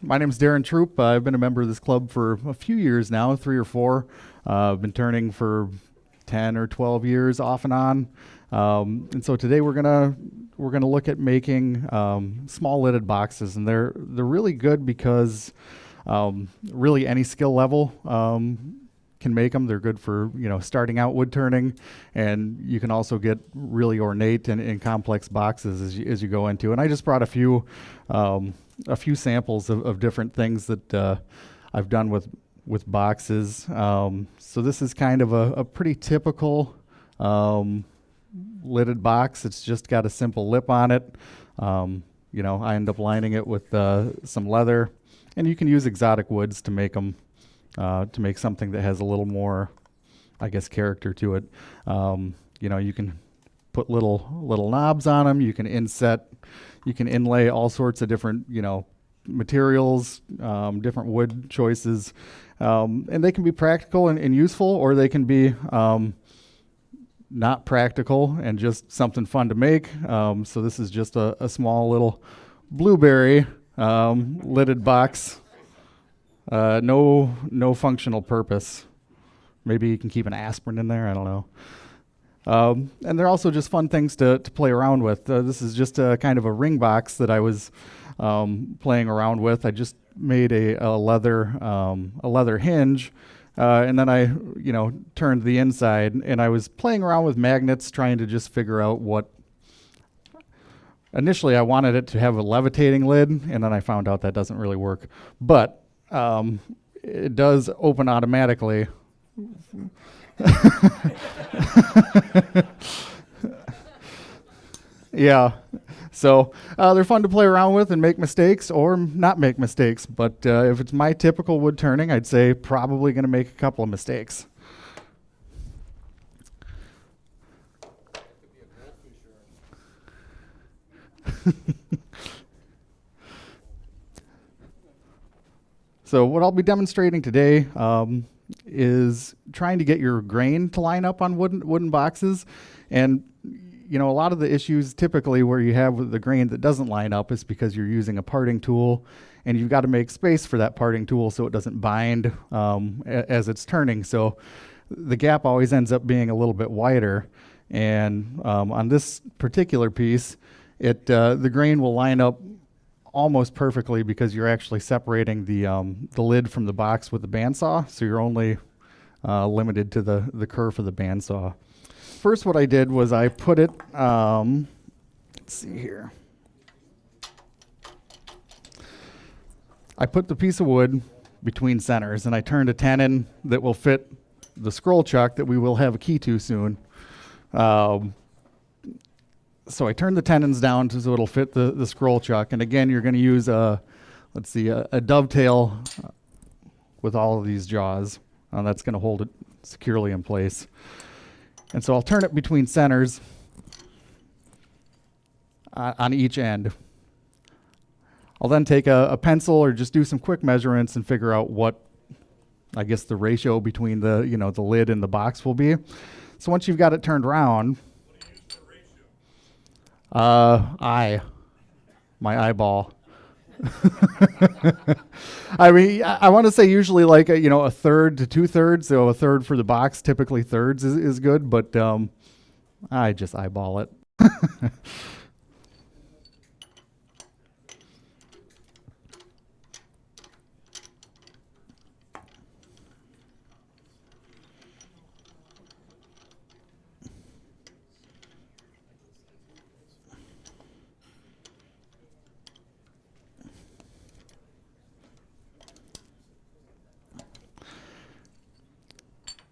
My name is Darren Throop. I've been a member of this club for a few years now, 3 or 4. I've been turning for 10 or 12 years off and on. And so today we're gonna look at making small lidded boxes, and they're really good because really any skill level can make them. They're good for starting out wood turning, and you can also get really ornate and complex boxes as you go into. And I just brought a few samples of different things that I've done with boxes. So this is kind of a pretty typical lidded box. It's just got a simple lip on it. I end up lining it with some leather, and you can use exotic woods to make them. To make something that has a little more, I guess, character to it. You can put little knobs on them. You can inlay all sorts of different, materials, different wood choices. And they can be practical and useful, or they can be not practical and just something fun to make. So this is just a small little blueberry lidded box. No functional purpose. Maybe you can keep an aspirin in there, I don't know. And they're also just fun things to play around with. This is just a kind of a ring box that I was playing around with. I just made a leather hinge, and then I turned the inside, and I was playing around with magnets, trying to just figure out what. Initially I wanted it to have a levitating lid, and then I found out that doesn't really work. But it does open automatically. Yeah, so they're fun to play around with and make mistakes or not make mistakes. But if it's my typical wood turning, I'd say probably going to make a couple of mistakes. So what I'll be demonstrating today is trying to get your grain to line up on wooden boxes. And a lot of the issues typically where you have the grain that doesn't line up is because you're using a parting tool, and you've got to make space for that parting tool so it doesn't bind as it's turning. So the gap always ends up being a little bit wider. And on this particular piece, the grain will line up almost perfectly because you're actually separating the lid from the box with the bandsaw, so you're only limited to the curve of the bandsaw. First, what I did was I put it, let's see here. I put the piece of wood between centers, and I turned a tenon that will fit the scroll chuck that we will have a key to soon. So I turned the tenons down so it'll fit the scroll chuck. And again, you're going to use a dovetail with all of these jaws. That's going to hold it securely in place. And so I'll turn it between centers on each end. I'll then take a pencil or just do some quick measurements and figure out what, I guess, the ratio between the lid and the box will be. So once you've got it turned around, my eyeball. I mean, I want to say usually like a third to 2/3. So a third for the box, typically thirds is good, but I just eyeball it.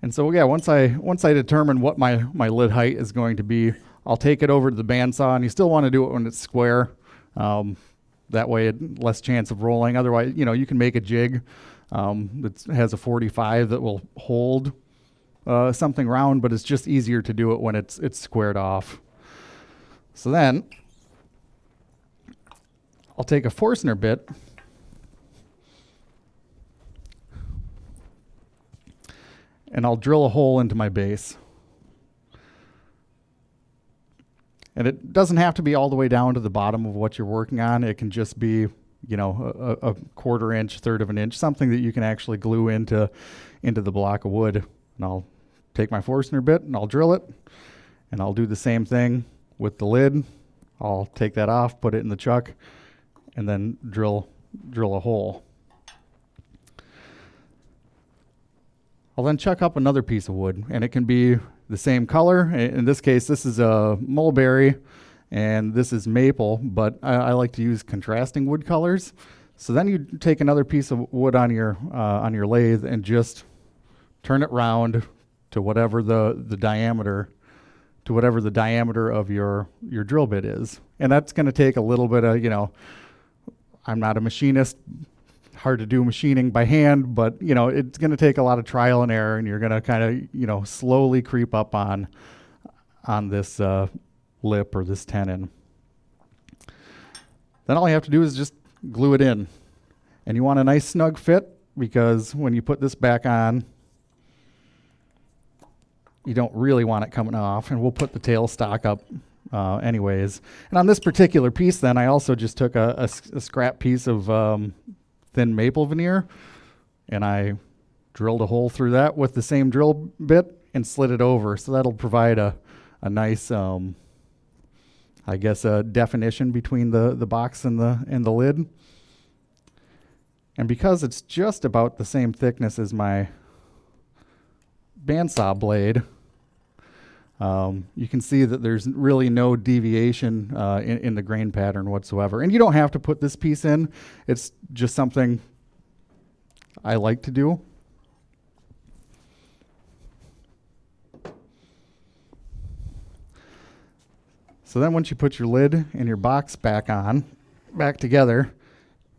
And so yeah, once I determine what my lid height is going to be, I'll take it over to the bandsaw, and you still want to do it when it's square. That way less chance of rolling. Otherwise, you can make a jig that has a 45 that will hold something round, but it's just easier to do it when it's squared off. So then I'll take a Forstner bit and I'll drill a hole into my base. And it doesn't have to be all the way down to the bottom of what you're working on. It can just be you know, a quarter inch, third of an inch, something that you can actually glue into the block of wood. And I'll take my Forstner bit and I'll drill it, and I'll do the same thing with the lid. I'll take that off, put it in the chuck, and then drill a hole. I'll then chuck up another piece of wood, and it can be the same color. In this case, this is a mulberry, and this is maple, but I like to use contrasting wood colors. So then you take another piece of wood on your lathe and just turn it round to whatever the diameter of your drill bit is. And that's going to take a little bit of, you know, I'm not a machinist, hard to do machining by hand, but you know, it's going to take a lot of trial and error, and you're going to kind of, you know, slowly creep up on this lip or this tenon. Then all you have to do is just glue it in. And you want a nice snug fit, because when you put this back on, you don't really want it coming off, and we'll put the tail stock up anyways. And on this particular piece then, I also just took a scrap piece of thin maple veneer, and I drilled a hole through that with the same drill bit and slid it over. So that'll provide a nice, I guess, a definition between the box and the lid. And because it's just about the same thickness as my bandsaw blade, you can see that there's really no deviation in the grain pattern whatsoever. And you don't have to put this piece in. It's just something I like to do. So then once you put your lid and your box back together,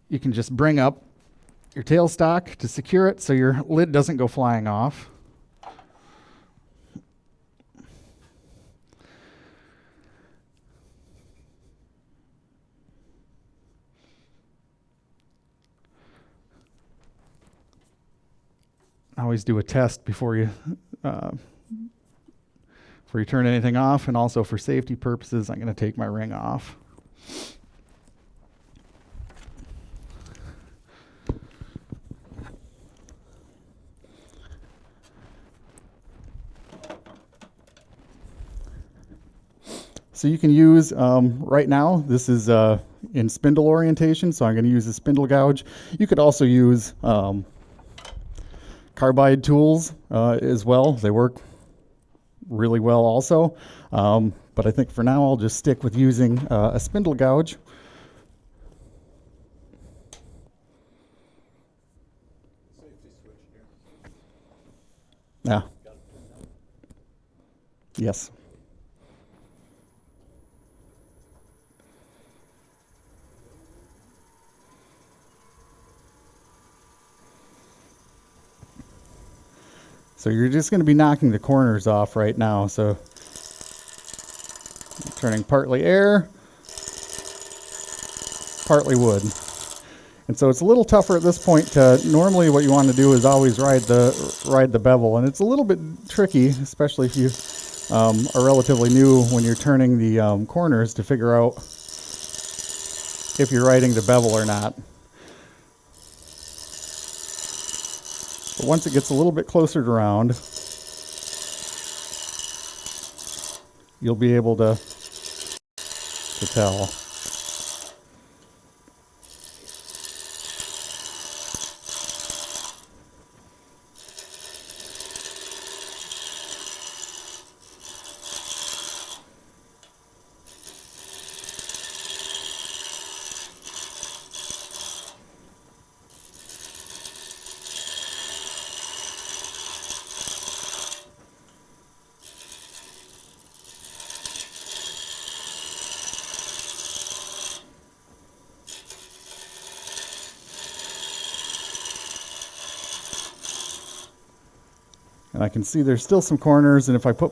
you can just bring up your tailstock to secure it so your lid doesn't go flying off. I always do a test before you turn anything off, and also for safety purposes, I'm going to take my ring off. So you can use, right now, this is in spindle orientation, so I'm going to use a spindle gouge. You could also use carbide tools as well. They work really well also. But I think for now I'll just stick with using a spindle gouge. Safety switch here. Yeah. Yes. So you're just going to be knocking the corners off right now. So turning partly air, partly wood. And so it's a little tougher at this point. Normally what you want to do is always ride the bevel. And it's a little bit tricky, especially if you are relatively new when you're turning the corners, to figure out if you're riding the bevel or not. But once it gets a little bit closer to round, you'll be able to tell. And I can see there's still some corners, and if I put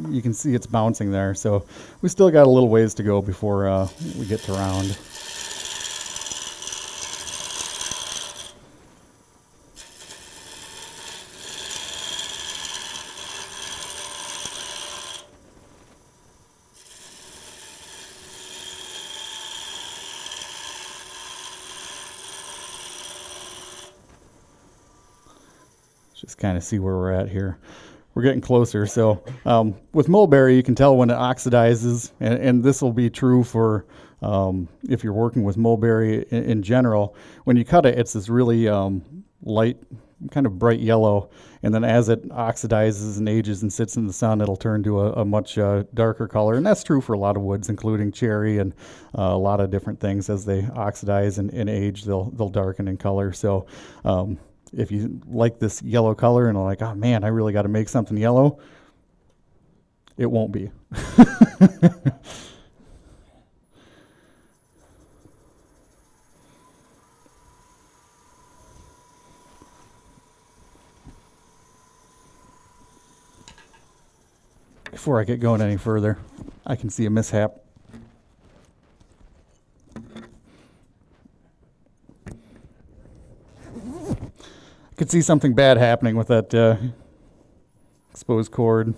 you can see it's bouncing there. So we still got a little ways to go before we get to round. Just kind of see where we're at here. We're getting closer. So with mulberry, you can tell when it oxidizes, and this will be true for if you're working with mulberry in general. When you cut it, it's this really light, kind of bright yellow, and then as it oxidizes and ages and sits in the sun, it'll turn to a much darker color. And that's true for a lot of woods, including cherry and a lot of different things. As they oxidize and age, they'll darken in color. So if you like this yellow color and are like, oh man, I really got to make something yellow, it won't be. Before I get going any further, I can see a mishap. I could see something bad happening with that exposed cord.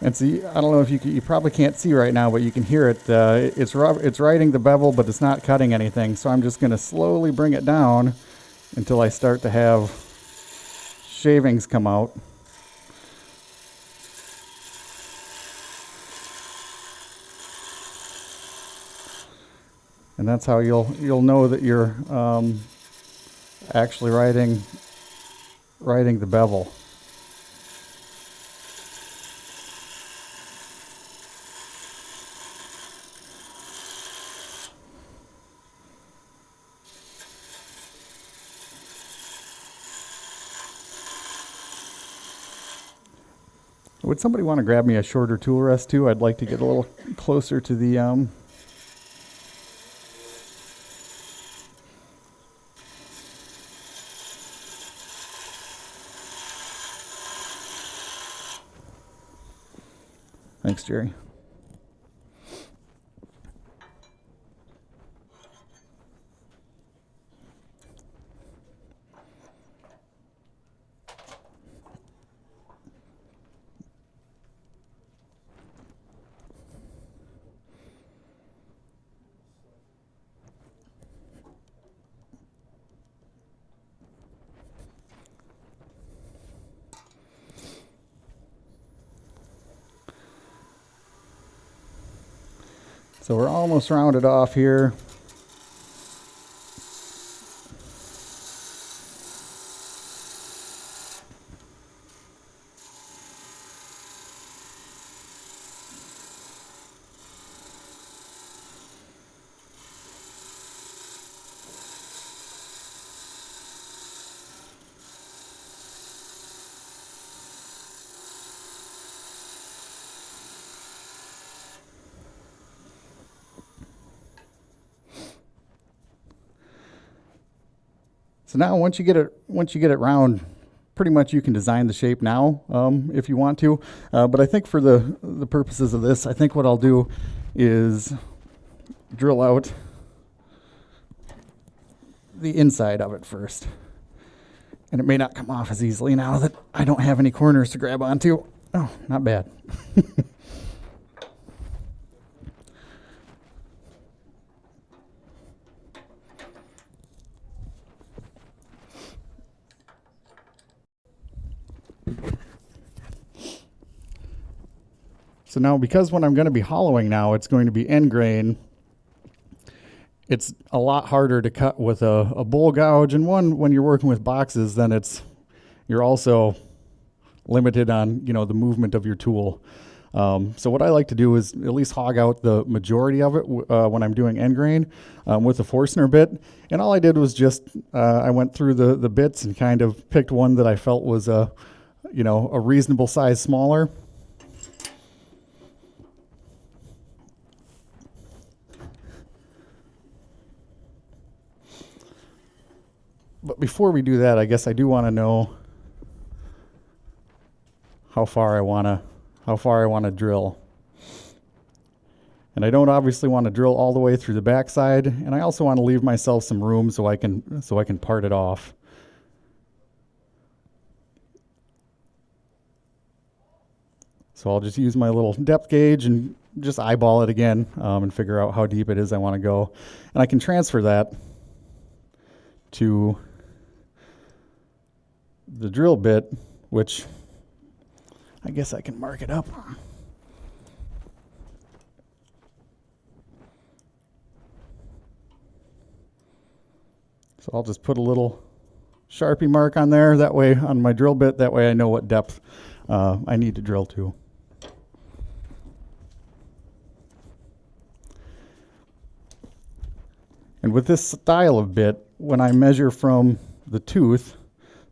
And see, I don't know if you probably can't see right now, but you can hear it. It's riding the bevel, but it's not cutting anything. So I'm just going to slowly bring it down until I start to have shavings come out. And that's how you'll know that you're actually riding the bevel. Would somebody want to grab me a shorter tool rest too? I'd like to get a little closer to the Thanks, Jerry. So we're almost rounded off here. So now once you get it round, pretty much you can design the shape now if you want to. But I think for the purposes of this, I think what I'll do is drill out the inside of it first. And it may not come off as easily now that I don't have any corners to grab onto. Oh, not bad. So now, because when I'm going to be hollowing now, it's going to be end grain, it's a lot harder to cut with a bowl gouge. And when you're working with boxes, then you're also limited on, the movement of your tool. So what I like to do is at least hog out the majority of it when I'm doing end grain with a Forstner bit. And all I did was just, I went through the bits and kind of picked one that I felt was a reasonable size smaller. But before we do that, I guess I do want to know how far I want to drill. And I don't obviously want to drill all the way through the backside, and I also want to leave myself some room so I can part it off. So I'll just use my little depth gauge and just eyeball it again and figure out how deep it is I want to go. And I can transfer that to the drill bit, which I guess I can mark it up. So I'll just put a little Sharpie mark on there, that way on my drill bit, that way I know what depth I need to drill to. And with this style of bit, when I measure from the tooth,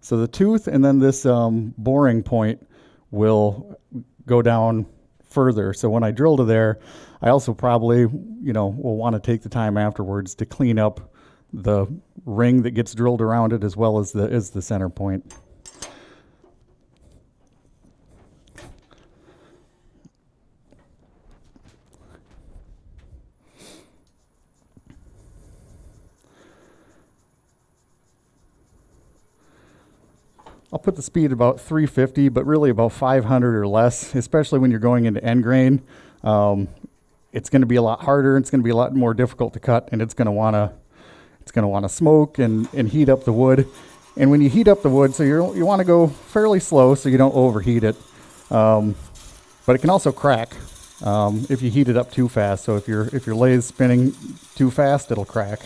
so the tooth and then this boring point will go down further. So when I drill to there, I also probably, will want to take the time afterwards to clean up the ring that gets drilled around it as well as the center point. I'll put the speed about 350, but really about 500 or less, especially when you're going into end grain. It's going to be a lot harder. It's going to be a lot more difficult to cut, and it's going to want to smoke and heat up the wood. And when you heat up the wood, so you want to go fairly slow so you don't overheat it. But it can also crack if you heat it up too fast. So if your lathe is spinning too fast, it'll crack.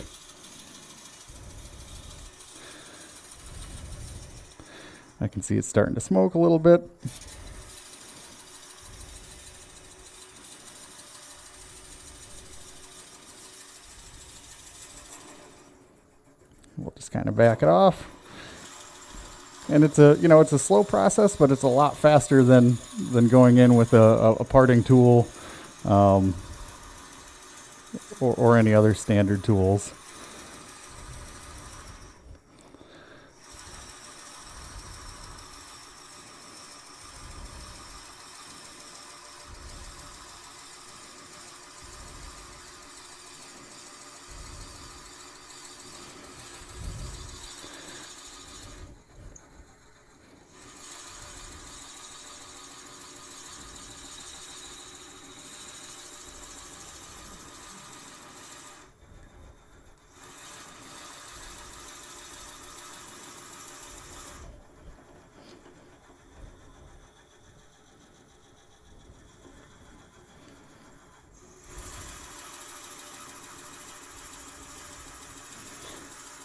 I can see it's starting to smoke a little bit. We'll just kind of back it off. And it's a slow process, but it's a lot faster than going in with a parting tool or any other standard tools.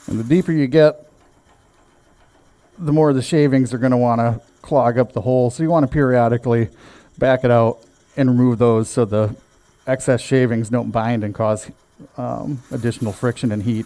And the deeper you get, the more the shavings are going to want to clog up the hole. So you want to periodically back it out and remove those so the excess shavings don't bind and cause additional friction and heat.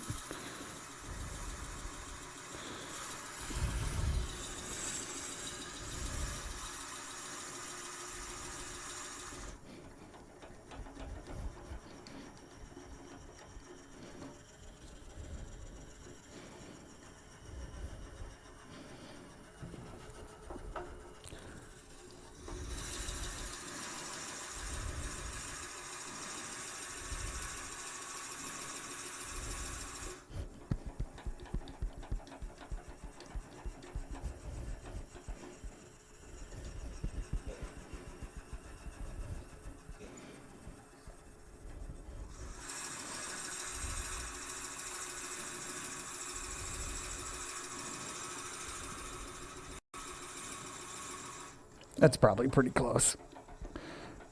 That's probably pretty close.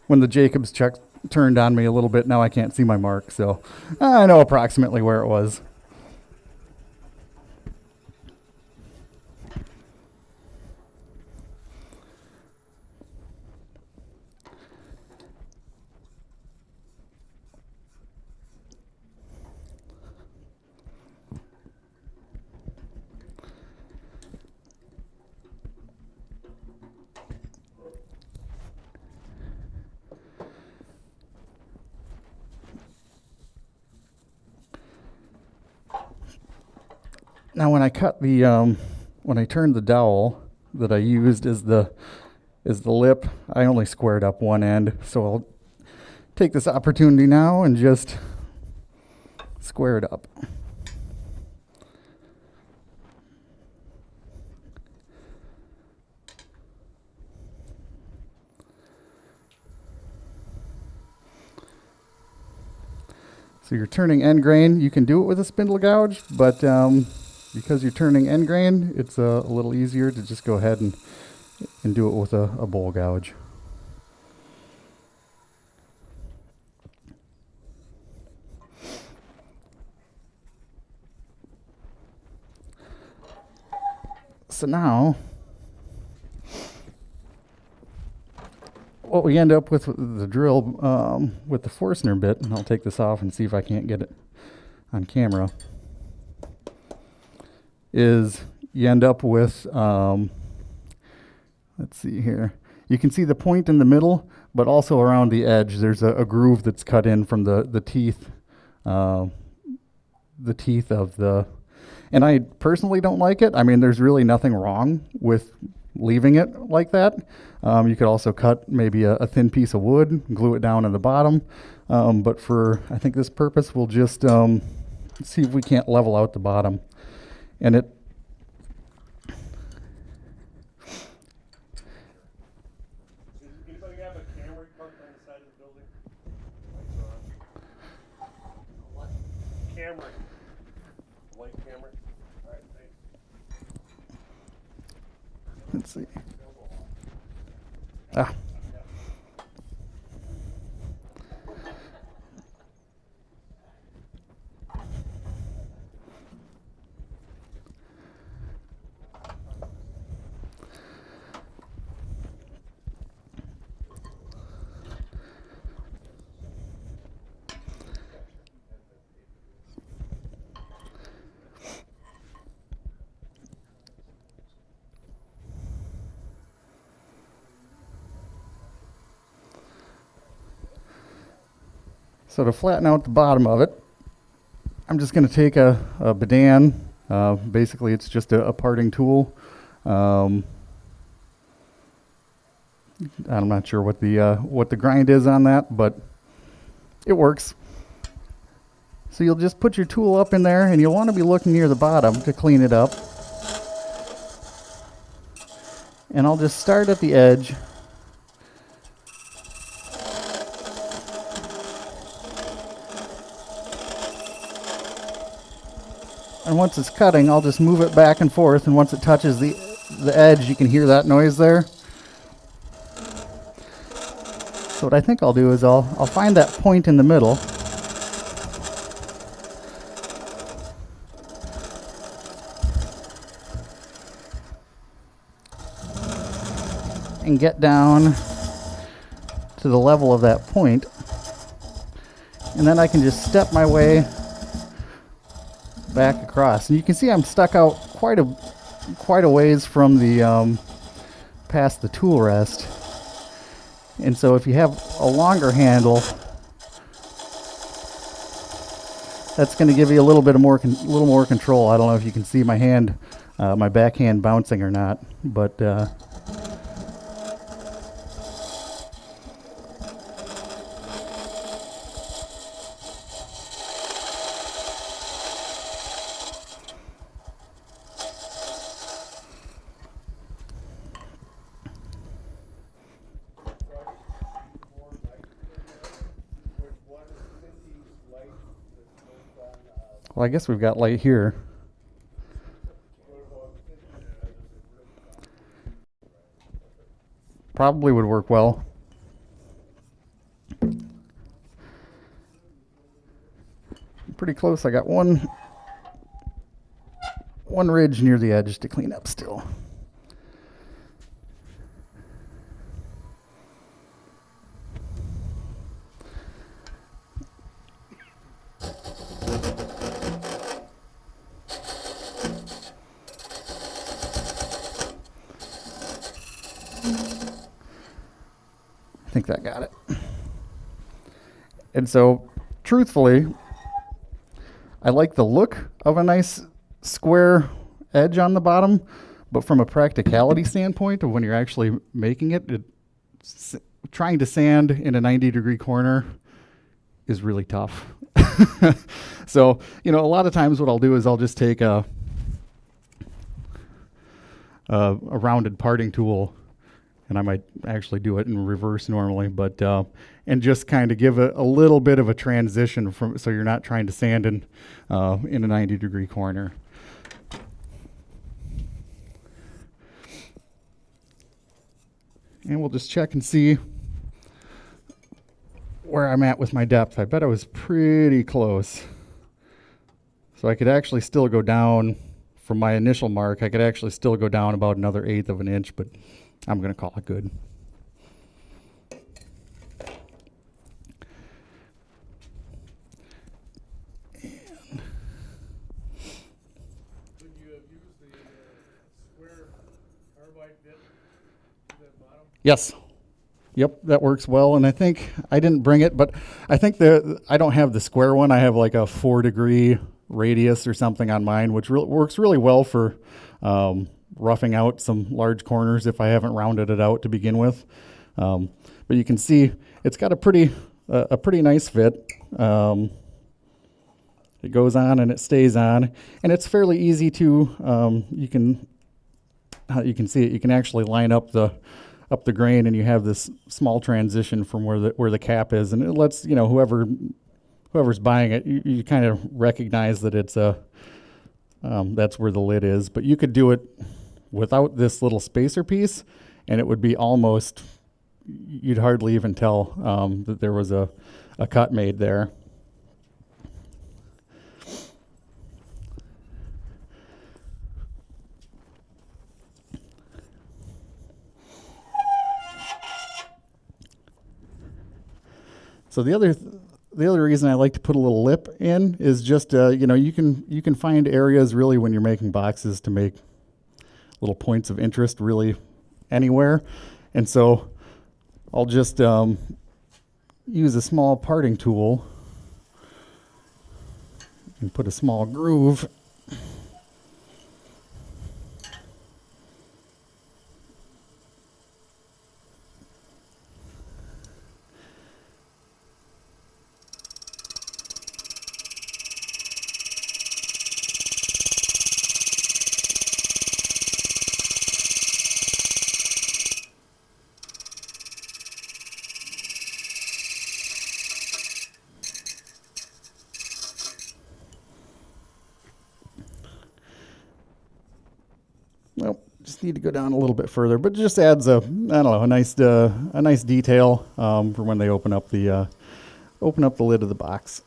When the Jacobs check turned on me a little bit, now I can't see my mark, so I know approximately where it was. Now when I cut the, when I turned the dowel that I used as the lip, I only squared up one end. So I'll take this opportunity now and just square it up. So you're turning end grain. You can do it with a spindle gouge, but because you're turning end grain, it's a little easier to just go ahead and do it with a bowl gouge. So now, what we end up with the drill, with the Forstner bit, and I'll take this off and see if I can't get it on camera, is you end up with, let's see here, you can see the point in the middle, but also around the edge, there's a groove that's cut in from the teeth of the, and I personally don't like it. I mean, there's really nothing wrong with leaving it like that. You could also cut maybe a thin piece of wood, glue it down in the bottom. But for, I think, this purpose, we'll just see if we can't level out the bottom. And it, Does anybody have a camera parked on the side of the building? What? Camera. Light camera. All right, thanks. let's see. Ah. So to flatten out the bottom of it, I'm just going to take a Bedan. Basically, it's just a parting tool. I'm not sure what the grind is on that, but it works. So you'll just put your tool up in there, and you'll want to be looking near the bottom to clean it up. And I'll just start at the edge. And once it's cutting, I'll just move it back and forth, and once it touches the edge, you can hear that noise there. So what I think I'll do is I'll find that point in the middle. And get down to the level of that point. And then I can just step my way back across, and you can see I'm stuck out quite a ways from the past the tool rest. And so if you have a longer handle, that's going to give you a little bit of little more control. I don't know if you can see my hand, my backhand bouncing or not, but well, I guess we've got light here. Probably would work well. Pretty close. I got one ridge near the edge to clean up still. I think that got it. And so, truthfully, I like the look of a nice square edge on the bottom, but from a practicality standpoint of when you're actually making it, trying to sand in a 90-degree corner is really tough. So, a lot of times what I'll do is I'll just take a rounded parting tool, and I might actually do it in reverse normally, but and just kind of give a little bit of a transition from, so you're not trying to sand in a 90-degree corner. And we'll just check and see where I'm at with my depth. I bet I was pretty close. So I could actually still go down from my initial mark. I could actually still go down about another 1/8 of an inch, but I'm going to call it good. Could you have used the square carbide bit to the bottom? Yes. Yep, that works well. And I think I didn't bring it, but I think I don't have the square one. I have like a 4-degree radius or something on mine, which works really well for roughing out some large corners if I haven't rounded it out to begin with. But you can see it's got a pretty nice fit. It goes on and it stays on, and it's fairly easy to you can see it. You can actually line up the grain, and you have this small transition from where the cap is, and it lets whoever's buying it, you kind of recognize that it's that's where the lid is. But you could do it without this little spacer piece, and it would be almost, you'd hardly even tell that there was a cut made there. So the other reason I like to put a little lip in is just you can find areas really when you're making boxes to make little points of interest really anywhere, and so I'll just use a small parting tool and put a small groove. Well, just need to go down a little bit further, but it just adds a nice detail for when they open up the lid of the box.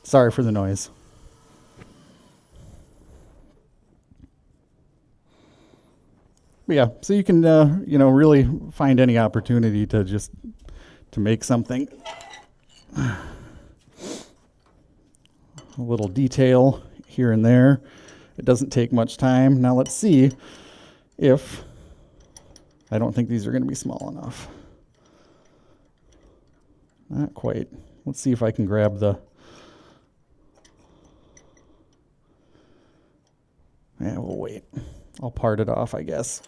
Sorry for the noise. But yeah, so you can really find any opportunity to make something. A little detail here and there. It doesn't take much time. Now let's see if, I don't think these are going to be small enough. Not quite. Let's see if I can grab yeah, we'll wait. I'll part it off, I guess.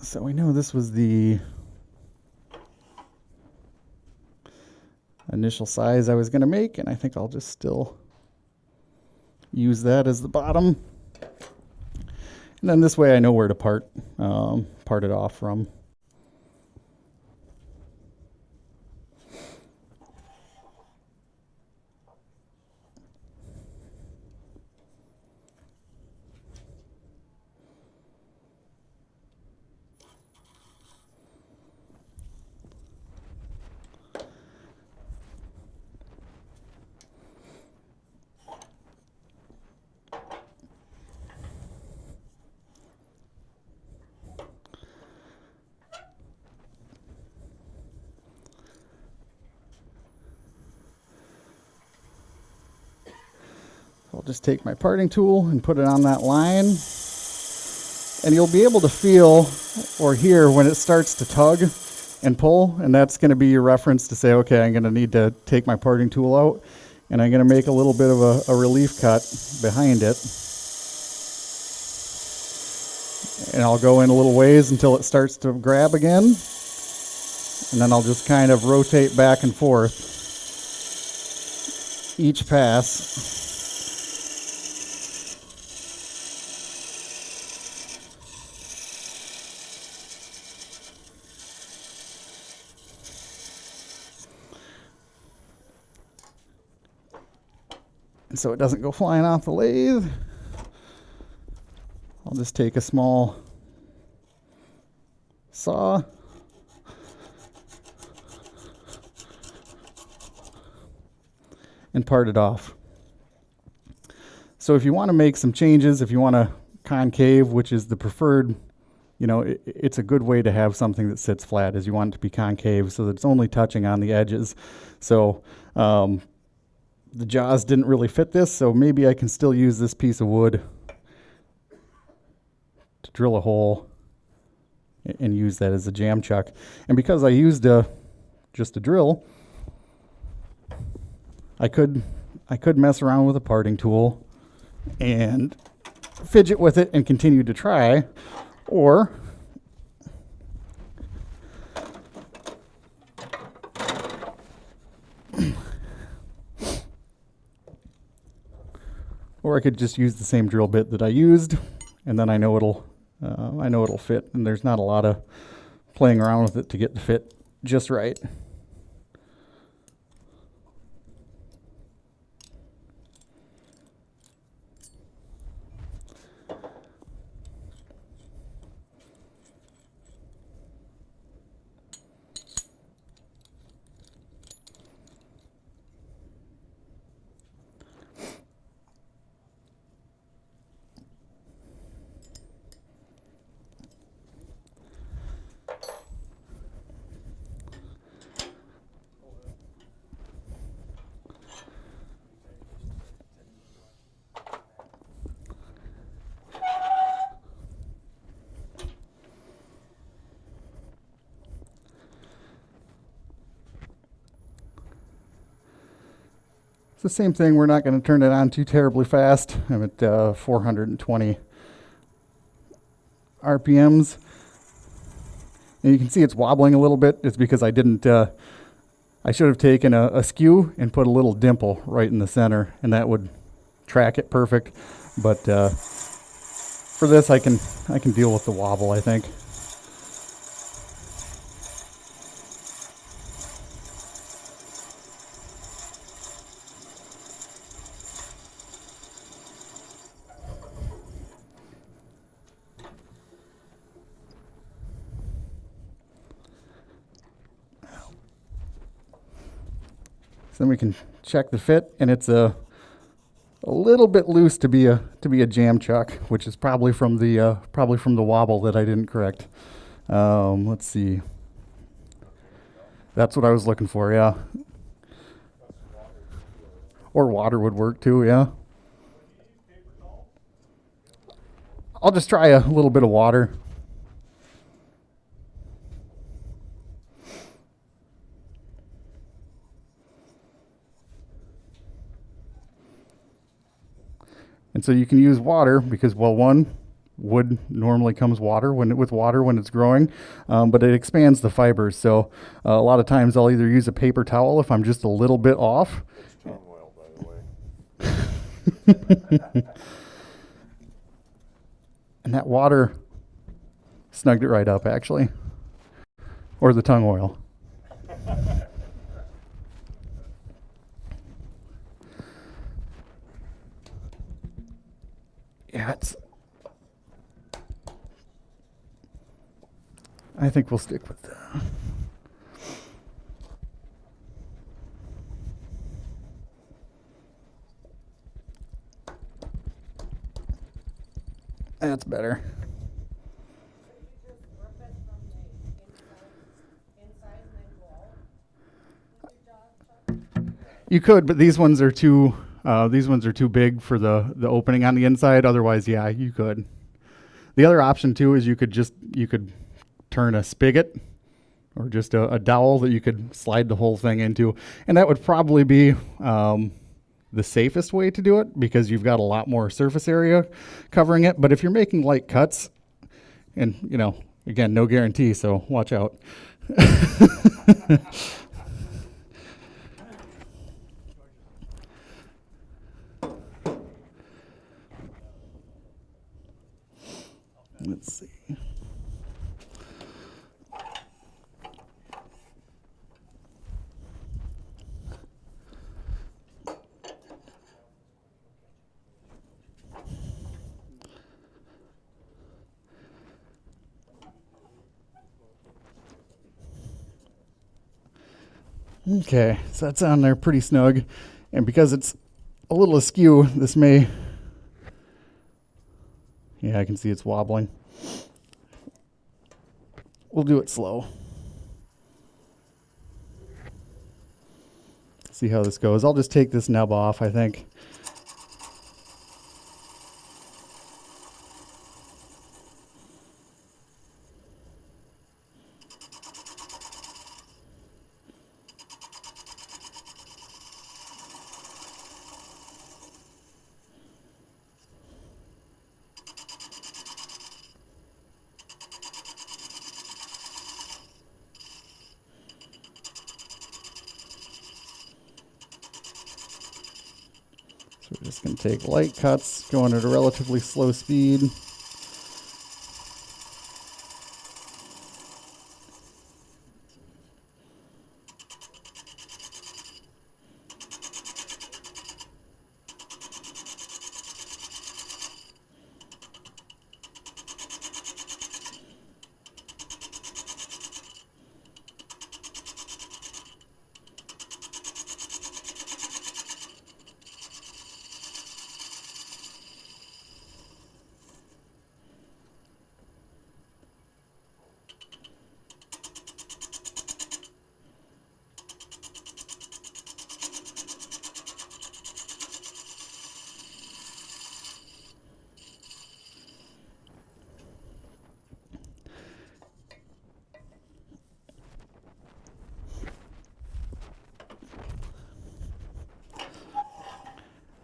So we know this was the initial size I was going to make, and I think I'll just still use that as the bottom. And then this way I know where to part it off from. I'll just take my parting tool and put it on that line, and you'll be able to feel or hear when it starts to tug and pull, and that's going to be your reference to say, okay, I'm going to need to take my parting tool out, and I'm going to make a little bit of a relief cut behind it. And I'll go in a little ways until it starts to grab again, And then I'll just kind of rotate back and forth each pass. And so it doesn't go flying off the lathe, I'll just take a small saw and part it off. So if you want to make some changes, if you want to concave, which is the preferred, you know, it's a good way to have something that sits flat, is you want it to be concave so that it's only touching on the edges. So the jaws didn't really fit this, so maybe I can still use this piece of wood to drill a hole and use that as a jam chuck. And because I used just a drill, I could mess around with a parting tool and fidget with it and continue to try, or I could just use the same drill bit that I used, and then I know it'll fit, and there's not a lot of playing around with it to get the fit just right. It's the same thing. We're not going to turn it on too terribly fast. I'm at 420 RPMs. And you can see it's wobbling a little bit. It's because I didn't, I should have taken a skew and put a little dimple right in the center, and that would track it perfect. But for this, I can deal with the wobble, I think. Then we can check the fit, and it's a little bit loose to be a jam chuck, which is probably from the wobble that I didn't correct. Let's see. That's what I was looking for, yeah. Or water would work too, yeah. I'll just try a little bit of water. And so you can use water because, well, one, wood normally comes with water when it's growing, but it expands the fibers. So a lot of times I'll either use a paper towel if I'm just a little bit off. Tongue oil, by the way. And that water snugged it right up, actually. Or the tongue oil. Yeah, I think we'll stick with that. That's better. You could, but these ones are too big for the opening on the inside. Otherwise, yeah, you could. The other option too is you could turn a spigot or just a dowel that you could slide the whole thing into, and that would probably be the safest way to do it because you've got a lot more surface area covering it. But if you're making light cuts, and you know, again, no guarantee, so watch out. Let's see. Okay, so that's on there pretty snug. And because it's a little askew, this may, yeah, I can see it's wobbling. We'll do it slow. See how this goes. I'll just take this nub off, I think. So we're just going to take light cuts, going at a relatively slow speed.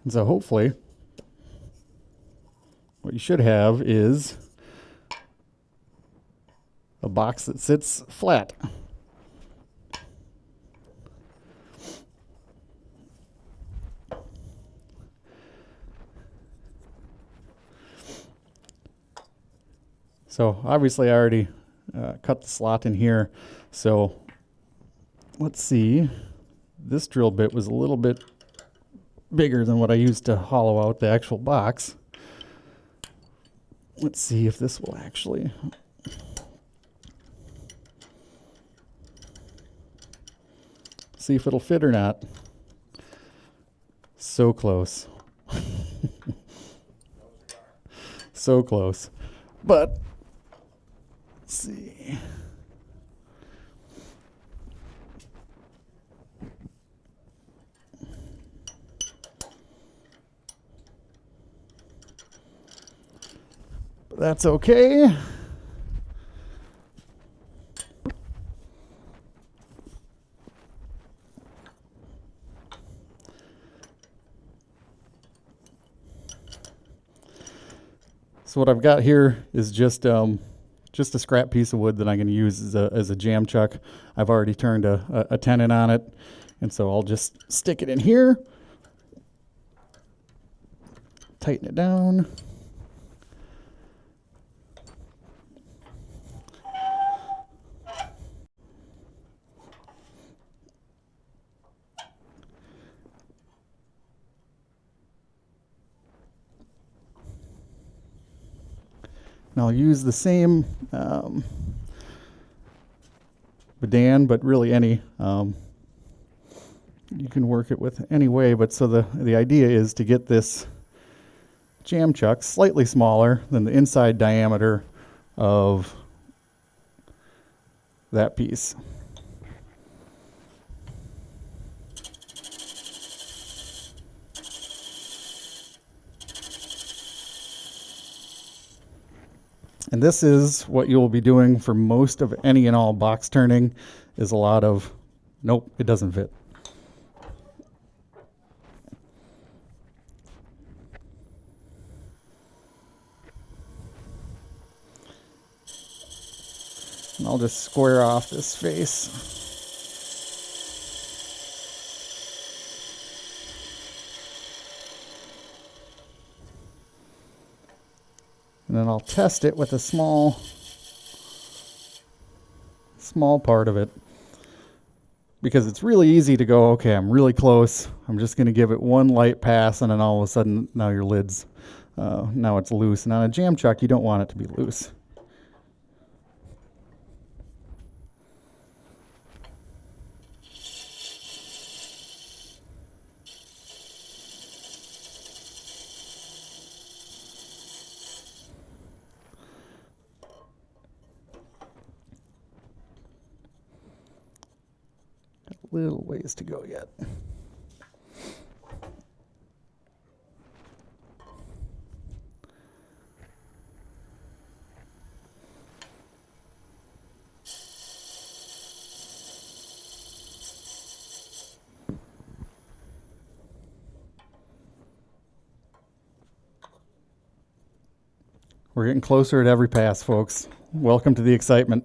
And so hopefully what you should have is a box that sits flat. So obviously I already cut the slot in here. So let's see. This drill bit was a little bit bigger than what I used to hollow out the actual box. Let's see if this will actually. See if it'll fit or not. So close. So close. But let's see. But that's okay. So what I've got here is just a scrap piece of wood that I'm going to use as a jam chuck. I've already turned a tenon on it, and so I'll just stick it in here, tighten it down. And I'll use the same Bedan, but really any, you can work it with any way. But so the idea is to get this jam chuck slightly smaller than the inside diameter of that piece. And this is what you'll be doing for most of any and all box turning, is a lot of, nope, it doesn't fit. And I'll just square off this face. And then I'll test it with a small part of it. Because it's really easy to go, okay, I'm really close. I'm just going to give it one light pass, and then all of a sudden, now your lid's, now it's loose. And on a jam chuck, you don't want it to be loose. Little ways to go yet. We're getting closer at every pass, folks. Welcome to the excitement.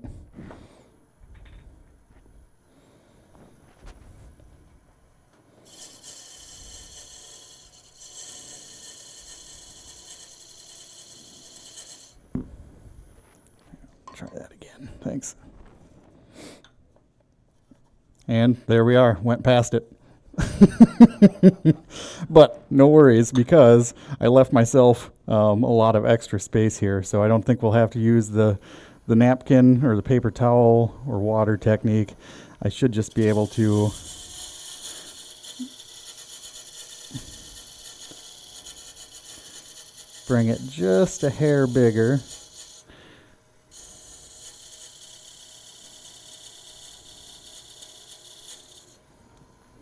Try that again. Thanks. And there we are. Went past it. But no worries, because I left myself a lot of extra space here, so I don't think we'll have to use the napkin or the paper towel or water technique. I should just be able to bring it just a hair bigger.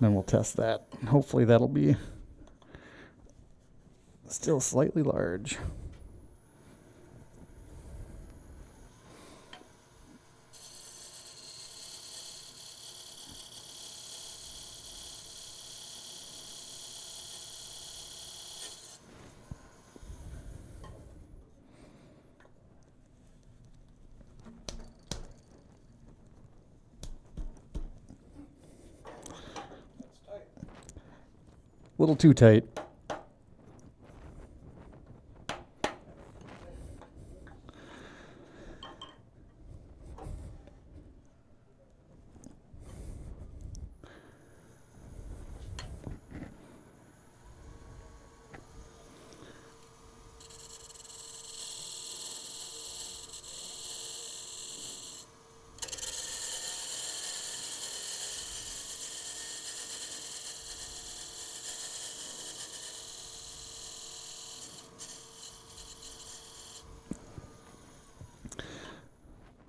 Then we'll test that. Hopefully that'll be still slightly large. A little too tight.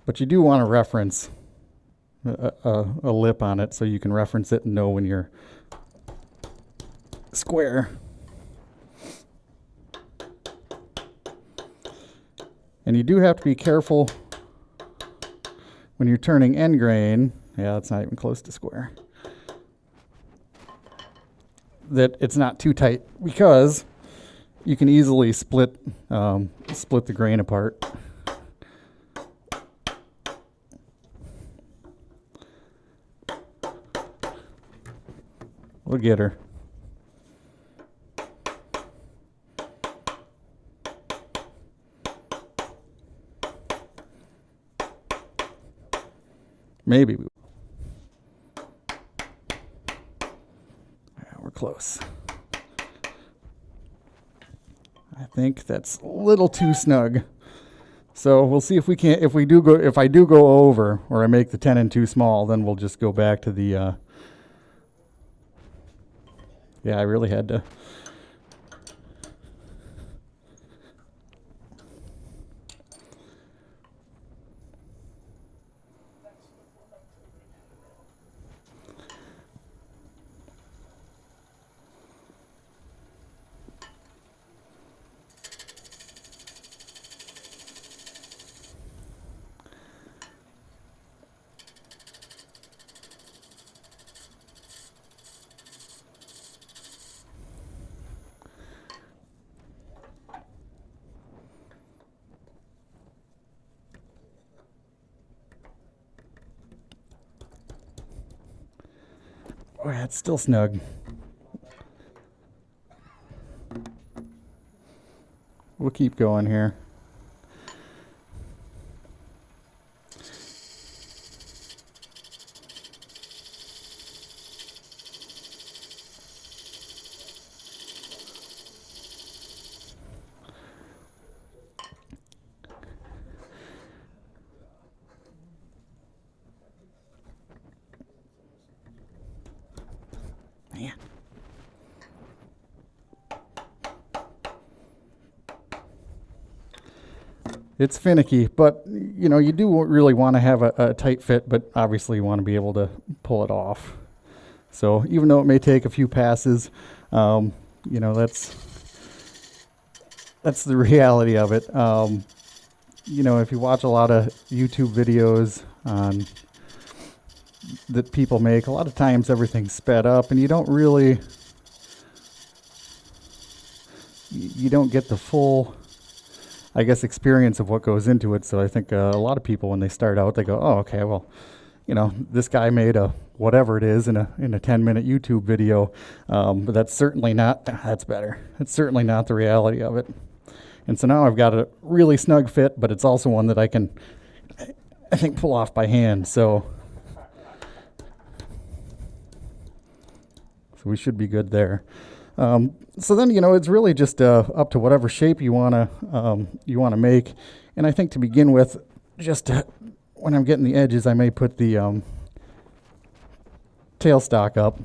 But you do want to reference a lip on it so you can reference it and know when you're square. And you do have to be careful when you're turning end grain. Yeah, it's not even close to square. That it's not too tight, because you can easily split the grain apart. We'll get her. Maybe. Yeah, we're close. I think that's a little too snug. So we'll see if we can. If I do go over, or I make the tenon too small, then we'll just go back to the. Yeah, I really had to. Oh, yeah, it's still snug. We'll keep going here. Man. It's finicky, but you know, you do really want to have a tight fit, but obviously you want to be able to pull it off. So even though it may take a few passes, you know, that's the reality of it. You know, if you watch a lot of YouTube videos on that people make, a lot of times everything's sped up and you don't really, you don't get the full, I guess, experience of what goes into it. So I think a lot of people, when they start out, they go, oh, okay, well, you know, this guy made a whatever it is in a 10-minute YouTube video, but that's certainly not, that's better. It's certainly not the reality of it. And so now I've got a really snug fit, but it's also one that I can, I think, pull off by hand. So we should be good there. So then, you know, it's really just up to whatever shape you wanna make. And I think to begin with, just when I'm getting the edges, I may put the tailstock up.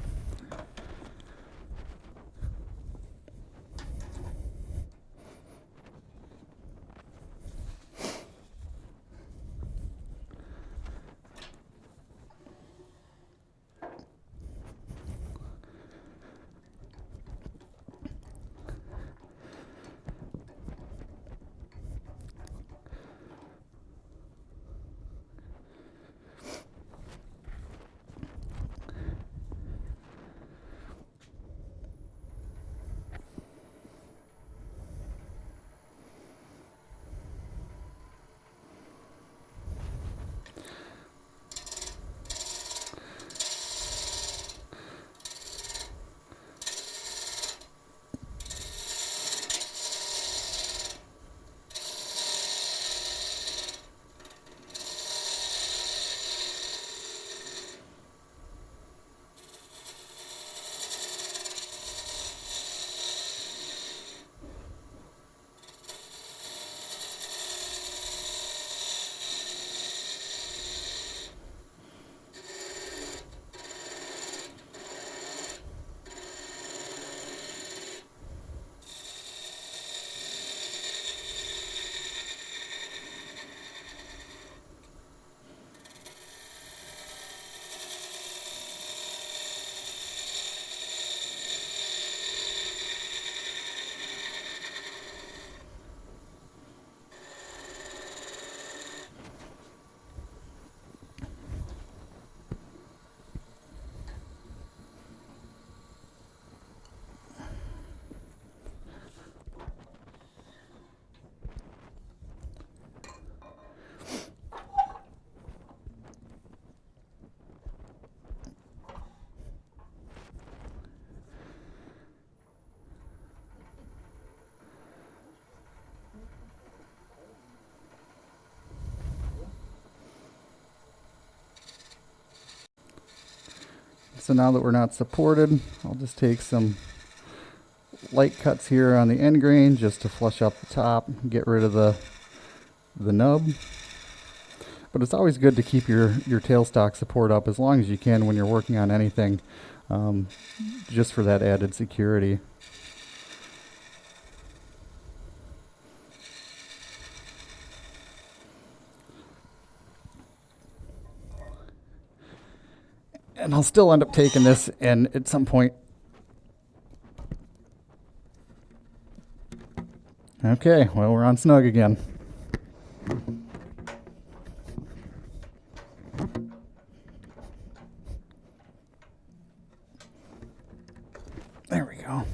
So now that we're not supported, I'll just take some light cuts here on the end grain just to flush out the top, get rid of the nub. But it's always good to keep your tailstock support up as long as you can when you're working on anything, just for that added security. And I'll still end up taking this and at some point. Okay, well, we're on snug again. There we go.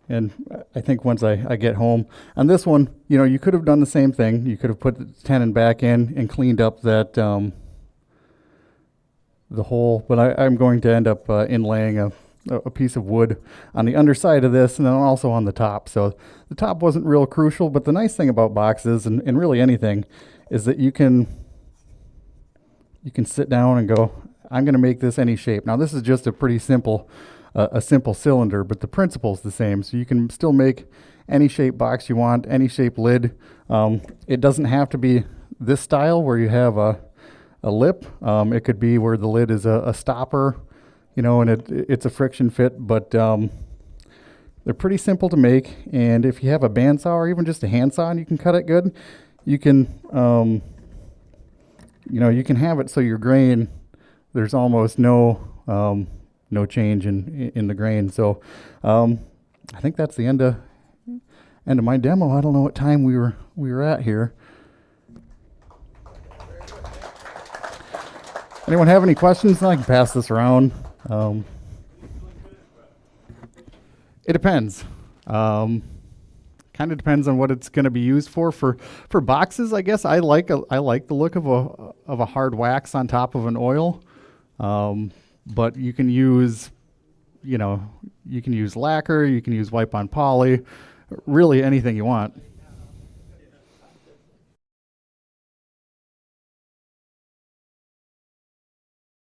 And I think once I get home, on this one, you know, you could have done the same thing. You could have put the tenon back in and cleaned up that, the hole, but I'm going to end up inlaying a piece of wood on the underside of this and then also on the top. So the top wasn't real crucial, but the nice thing about boxes and really anything is that you can sit down and go, I'm going to make this any shape. Now this is just a pretty simple, a simple cylinder, but the principle's the same. So you can still make any shape box you want, any shape lid. It doesn't have to be this style where you have a lip. It could be where the lid is a stopper, you know, and it's a friction fit, but they're pretty simple to make. And if you have a bandsaw or even just a handsaw and you can cut it good, you can, you know, you can have it so your grain, there's almost no change in the grain. So I think that's the end of my demo. I don't know what time we were at here. Anyone have any questions? I can pass this around. It depends. Kind of depends on what it's going to be used for. For boxes, I guess I like the look of a hard wax on top of an oil. But you can use, you know, you can use lacquer, you can use wipe on poly, really anything you want.